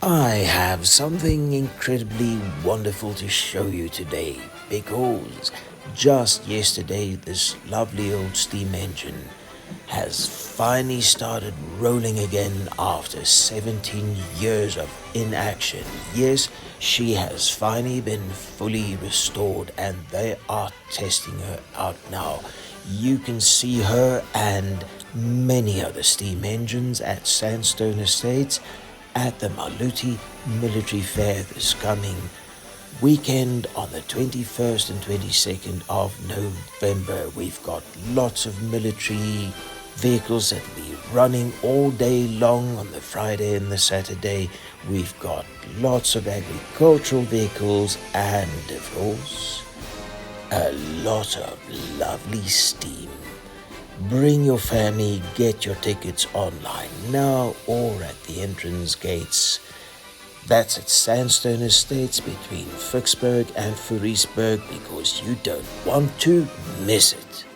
I have something incredibly wonderful to show you today because just yesterday this lovely old steam engine has finally started rolling again after 17 years of inaction. Yes, she has finally been fully restored and they are testing her out now. You can see her and many other steam engines at Sandstone Estates at the Maluti Military Fair this coming weekend on the 21st and 22nd of November. We've got lots of military vehicles that will be running all day long on the Friday and the Saturday. We've got lots of agricultural vehicles and, of course, a lot of lovely steam. Bring your family, get your tickets online now or at the entrance gates. That's at Sandstone Estates between Vicksburg and Furiesburg because you don't want to miss it.